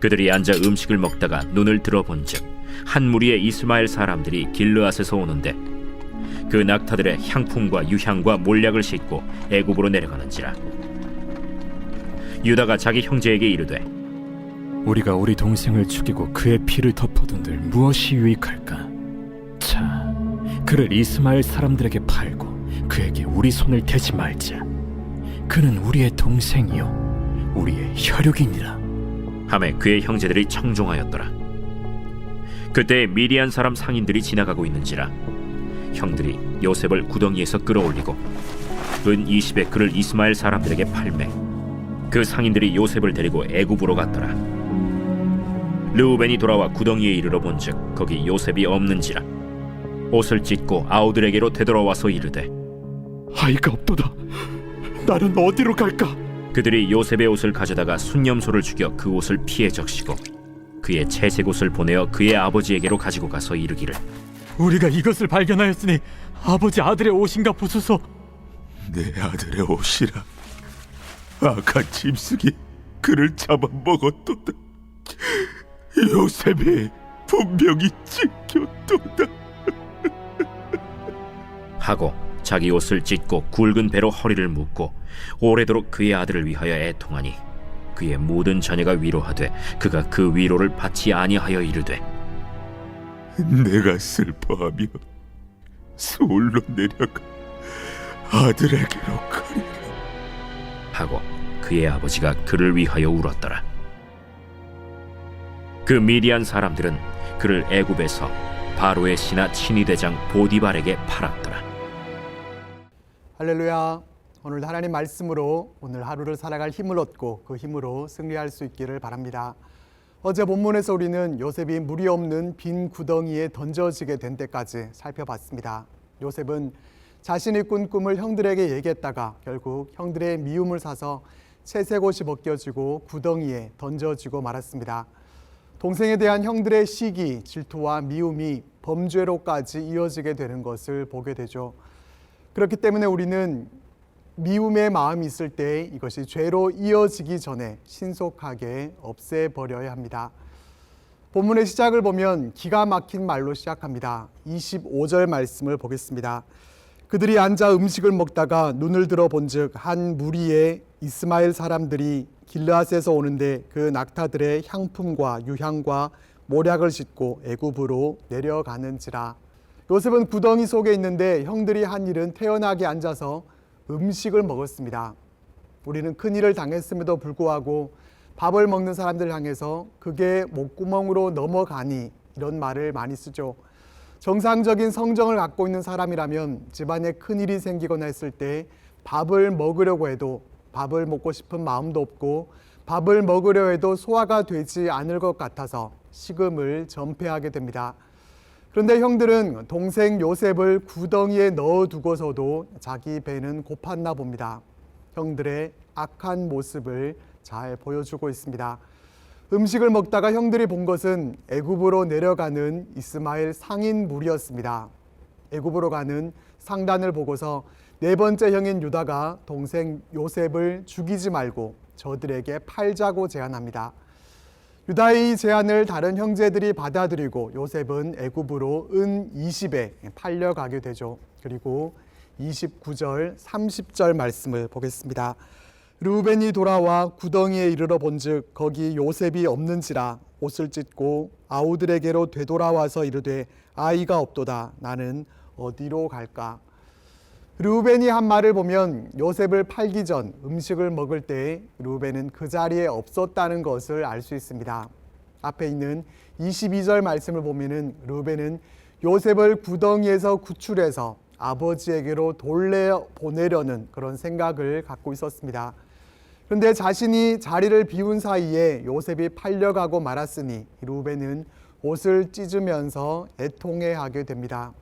그들이 앉아 음식을 먹다가 눈을 들어본즉 한 무리의 이스마엘 사람들이 길르앗에서 오는데 그 낙타들의 향품과 유향과 몰약을 싣고 애굽으로 내려가는지라. 유다가 자기 형제에게 이르되 우리가 우리 동생을 죽이고 그의 피를 덮어둔들 무엇이 유익할까? 자, 그를 이스마엘 사람들에게 팔고 그에게 우리 손을 대지 말자. 그는 우리의 동생이요 우리의 혈육이니라. 하매 그의 형제들이 청종하였더라. 그때 미디안 사람 상인들이 지나가고 있는지라 형들이 요셉을 구덩이에서 끌어올리고 은 20에 그를 이스마엘 사람들에게 팔매 그 상인들이 요셉을 데리고 애굽으로 갔더라. 르우벤이 돌아와 구덩이에 이르러 본즉 거기 요셉이 없는지라 옷을 찢고 아우들에게로 되돌아와서 이르되 아이가 없도다. 나는 어디로 갈까? 그들이 요셉의 옷을 가져다가 순념소를 죽여 그 옷을 피에 적시고 그의 채색 옷을 보내어 그의 아버지에게로 가지고 가서 이르기를 우리가 이것을 발견하였으니 아버지 아들의 옷인가 보소서. 내 아들의 옷이라. 악한 짐승이 그를 잡아먹었도다. 요셉이 분명히 찢겼도다. 하고 자기 옷을 찢고 굵은 배로 허리를 묶고 오래도록 그의 아들을 위하여 애통하니 그의 모든 자녀가 위로하되 그가 그 위로를 받지 아니하여 이르되 내가 슬퍼하며 서울로 내려가 아들에게로 가리라 하고 그의 아버지가 그를 위하여 울었더라. 그 미디안 사람들은 그를 애굽에서 바로의 신하 친위대장 보디발에게 팔았더라. 할렐루야. 오늘 하나님 말씀으로 오늘 하루를 살아갈 힘을 얻고 그 힘으로 승리할 수 있기를 바랍니다. 어제 본문에서 우리는 요셉이 물이 없는 빈 구덩이에 던져지게 된 때까지 살펴봤습니다. 요셉은 자신이 꾼 꿈을 형들에게 얘기했다가 결국 형들의 미움을 사서 채색 옷이 벗겨지고 구덩이에 던져지고 말았습니다. 동생에 대한 형들의 시기, 질투와 미움이 범죄로까지 이어지게 되는 것을 보게 되죠. 그렇기 때문에 우리는 미움의 마음이 있을 때 이것이 죄로 이어지기 전에 신속하게 없애버려야 합니다. 본문의 시작을 보면 기가 막힌 말로 시작합니다. 25절 말씀을 보겠습니다. 그들이 앉아 음식을 먹다가 눈을 들어 본즉 한 무리의 이스마엘 사람들이 길르앗에서 오는데 그 낙타들의 향품과 유향과 몰약을 싣고 애굽으로 내려가는지라. 요셉은 구덩이 속에 있는데 형들이 한 일은 태연하게 앉아서 음식을 먹었습니다. 우리는 큰일을 당했음에도 불구하고 밥을 먹는 사람들 향해서 그게 목구멍으로 넘어가니 이런 말을 많이 쓰죠. 정상적인 성정을 갖고 있는 사람이라면 집안에 큰일이 생기거나 했을 때 밥을 먹으려고 해도 밥을 먹고 싶은 마음도 없고 밥을 먹으려 해도 소화가 되지 않을 것 같아서 식음을 전폐하게 됩니다. 그런데 형들은 동생 요셉을 구덩이에 넣어두고서도 자기 배는 고팠나 봅니다. 형들의 악한 모습을 잘 보여주고 있습니다. 음식을 먹다가 형들이 본 것은 애굽으로 내려가는 이스마엘 상인 무리였습니다. 애굽으로 가는 상단을 보고서 네 번째 형인 유다가 동생 요셉을 죽이지 말고 저들에게 팔자고 제안합니다. 유다의 이 제안을 다른 형제들이 받아들이고 요셉은 애굽으로 은 20에 팔려가게 되죠. 그리고 29절, 30절 말씀을 보겠습니다. 르우벤이 돌아와 구덩이에 이르러 본즉 거기 요셉이 없는지라 옷을 찢고 아우들에게로 되돌아와서 이르되 아이가 없도다. 나는 어디로 갈까? 르우벤이 한 말을 보면 요셉을 팔기 전 음식을 먹을 때 르우벤은 그 자리에 없었다는 것을 알 수 있습니다. 앞에 있는 22절 말씀을 보면은 르우벤은 요셉을 구덩이에서 구출해서 아버지에게로 돌려보내려는 그런 생각을 갖고 있었습니다. 그런데 자신이 자리를 비운 사이에 요셉이 팔려가고 말았으니 르우벤은 옷을 찢으면서 애통해하게 됩니다.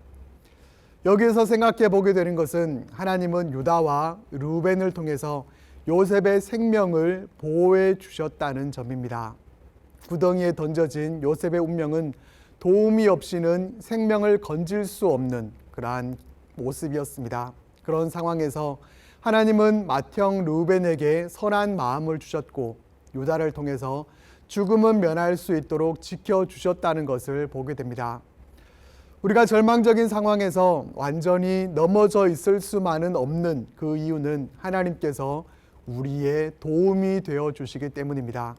여기에서 생각해 보게 되는 것은 하나님은 유다와 르우벤을 통해서 요셉의 생명을 보호해 주셨다는 점입니다. 구덩이에 던져진 요셉의 운명은 도움이 없이는 생명을 건질 수 없는 그러한 모습이었습니다. 그런 상황에서 하나님은 맏형 르우벤에게 선한 마음을 주셨고 유다를 통해서 죽음은 면할 수 있도록 지켜주셨다는 것을 보게 됩니다. 우리가 절망적인 상황에서 완전히 넘어져 있을 수만은 없는 그 이유는 하나님께서 우리의 도움이 되어 주시기 때문입니다.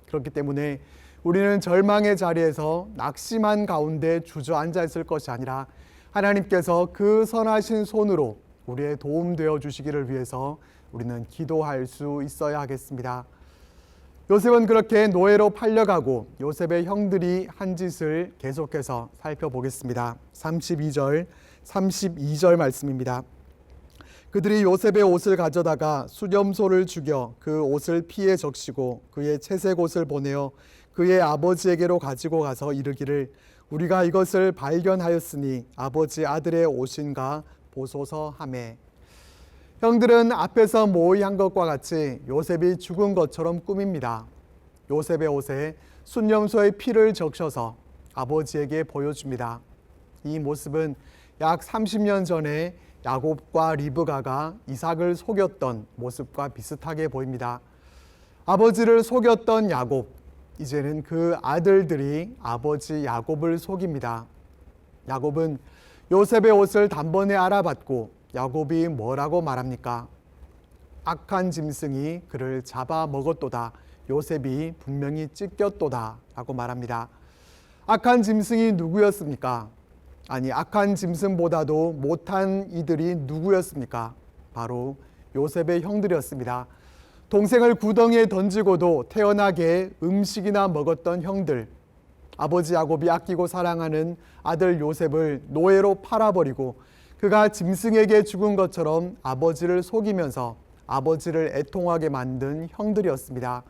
그렇기 때문에 우리는 절망의 자리에서 낙심한 가운데 주저앉아 있을 것이 아니라 하나님께서 그 선하신 손으로 우리의 도움 되어 주시기를 위해서 우리는 기도할 수 있어야 하겠습니다. 요셉은 그렇게 노예로 팔려가고 요셉의 형들이 한 짓을 계속해서 살펴보겠습니다. 32절 말씀입니다. 그들이 요셉의 옷을 가져다가 수렴소를 죽여 그 옷을 피에 적시고 그의 채색 옷을 보내어 그의 아버지에게로 가지고 가서 이르기를 우리가 이것을 발견하였으니 아버지 아들의 옷인가 보소서 하매. 형들은 앞에서 모의한 것과 같이 요셉이 죽은 것처럼 꾸밉니다. 요셉의 옷에 순념소의 피를 적셔서 아버지에게 보여줍니다. 이 모습은 약 30년 전에 야곱과 리브가가 이삭을 속였던 모습과 비슷하게 보입니다. 아버지를 속였던 야곱, 이제는 그 아들들이 아버지 야곱을 속입니다. 야곱은 요셉의 옷을 단번에 알아봤고 야곱이 뭐라고 말합니까? 악한 짐승이 그를 잡아 먹었도다. 요셉이 분명히 찢겼도다 라고 말합니다. 악한 짐승이 누구였습니까? 아니, 악한 짐승보다도 못한 이들이 누구였습니까? 바로 요셉의 형들이었습니다. 동생을 구덩이에 던지고도 태연하게 음식이나 먹었던 형들, 아버지 야곱이 아끼고 사랑하는 아들 요셉을 노예로 팔아버리고 그가 짐승에게 죽은 것처럼 아버지를 속이면서 아버지를 애통하게 만든 형들이었습니다.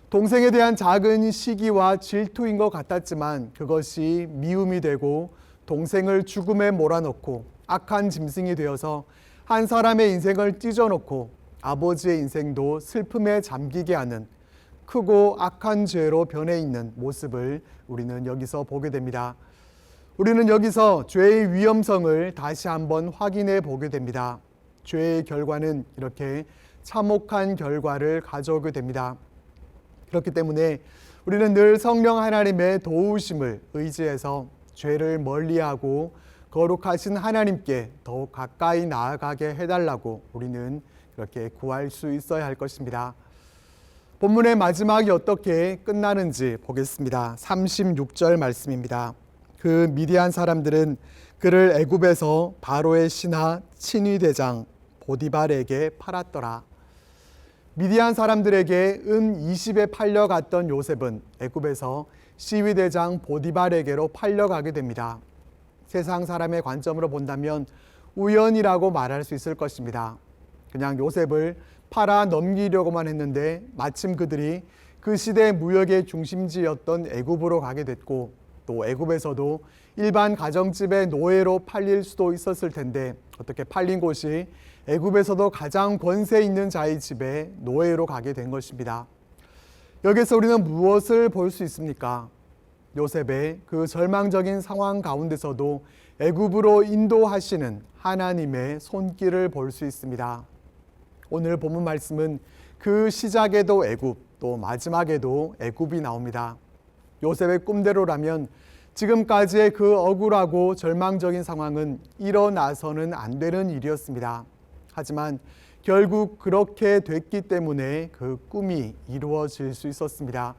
동생에 대한 작은 시기와 질투인 것 같았지만 그것이 미움이 되고 동생을 죽음에 몰아넣고 악한 짐승이 되어서 한 사람의 인생을 찢어놓고 아버지의 인생도 슬픔에 잠기게 하는 크고 악한 죄로 변해 있는 모습을 우리는 여기서 보게 됩니다. 우리는 여기서 죄의 위험성을 다시 한번 확인해 보게 됩니다. 죄의 결과는 이렇게 참혹한 결과를 가져오게 됩니다. 그렇기 때문에 우리는 늘 성령 하나님의 도우심을 의지해서 죄를 멀리하고 거룩하신 하나님께 더욱 가까이 나아가게 해달라고 우리는 그렇게 구할 수 있어야 할 것입니다. 본문의 마지막이 어떻게 끝나는지 보겠습니다. 36절 말씀입니다. 그 미디안 사람들은 그를 애굽에서 바로의 신하 친위대장 보디발에게 팔았더라. 미디안 사람들에게 은 20에 팔려갔던 요셉은 애굽에서 시위대장 보디발에게로 팔려가게 됩니다. 세상 사람의 관점으로 본다면 우연이라고 말할 수 있을 것입니다. 그냥 요셉을 팔아 넘기려고만 했는데 마침 그들이 그 시대 무역의 중심지였던 애굽으로 가게 됐고 또 애굽에서도 일반 가정집의 노예로 팔릴 수도 있었을 텐데 어떻게 팔린 곳이 애굽에서도 가장 권세 있는 자의 집에 노예로 가게 된 것입니다. 여기서 우리는 무엇을 볼 수 있습니까? 요셉의 그 절망적인 상황 가운데서도 애굽으로 인도하시는 하나님의 손길을 볼 수 있습니다. 오늘 본문 말씀은 그 시작에도 애굽, 또 마지막에도 애굽이 나옵니다. 요셉의 꿈대로라면 지금까지의 그 억울하고 절망적인 상황은 일어나서는 안 되는 일이었습니다. 하지만 결국 그렇게 됐기 때문에 그 꿈이 이루어질 수 있었습니다.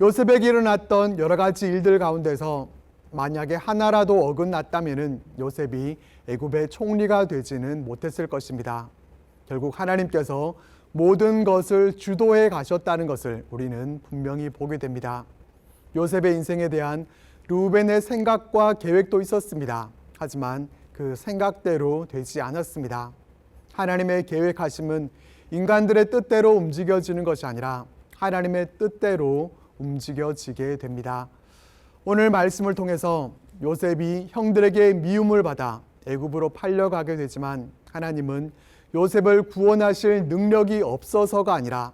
요셉에게 일어났던 여러 가지 일들 가운데서 만약에 하나라도 어긋났다면 요셉이 애굽의 총리가 되지는 못했을 것입니다. 결국 하나님께서 모든 것을 주도해 가셨다는 것을 우리는 분명히 보게 됩니다. 요셉의 인생에 대한 르우벤의 생각과 계획도 있었습니다. 하지만 그 생각대로 되지 않았습니다. 하나님의 계획하심은 인간들의 뜻대로 움직여지는 것이 아니라 하나님의 뜻대로 움직여지게 됩니다. 오늘 말씀을 통해서 요셉이 형들에게 미움을 받아 애굽으로 팔려가게 되지만 하나님은 요셉을 구원하실 능력이 없어서가 아니라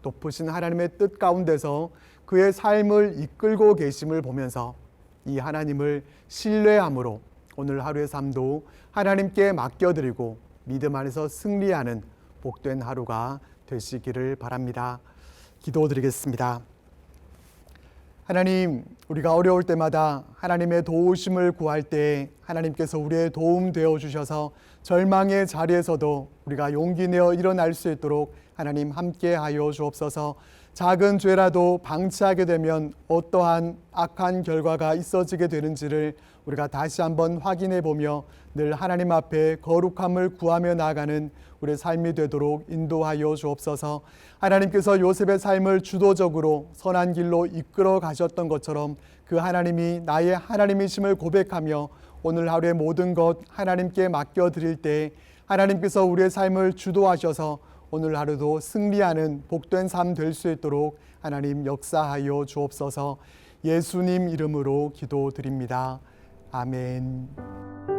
높으신 하나님의 뜻 가운데서 그의 삶을 이끌고 계심을 보면서 이 하나님을 신뢰함으로 오늘 하루의 삶도 하나님께 맡겨드리고 믿음 안에서 승리하는 복된 하루가 되시기를 바랍니다. 기도드리겠습니다. 하나님, 우리가 어려울 때마다 하나님의 도우심을 구할 때 하나님께서 우리의 도움 되어 주셔서 절망의 자리에서도 우리가 용기 내어 일어날 수 있도록 하나님 함께 하여 주옵소서. 작은 죄라도 방치하게 되면 어떠한 악한 결과가 있어지게 되는지를 우리가 다시 한번 확인해 보며 늘 하나님 앞에 거룩함을 구하며 나아가는 우리의 삶이 되도록 인도하여 주옵소서. 하나님께서 요셉의 삶을 주도적으로 선한 길로 이끌어 가셨던 것처럼 그 하나님이 나의 하나님이심을 고백하며 오늘 하루의 모든 것 하나님께 맡겨드릴 때 하나님께서 우리의 삶을 주도하셔서 오늘 하루도 승리하는 복된 삶 될 수 있도록 하나님 역사하여 주옵소서. 예수님 이름으로 기도드립니다. 아멘.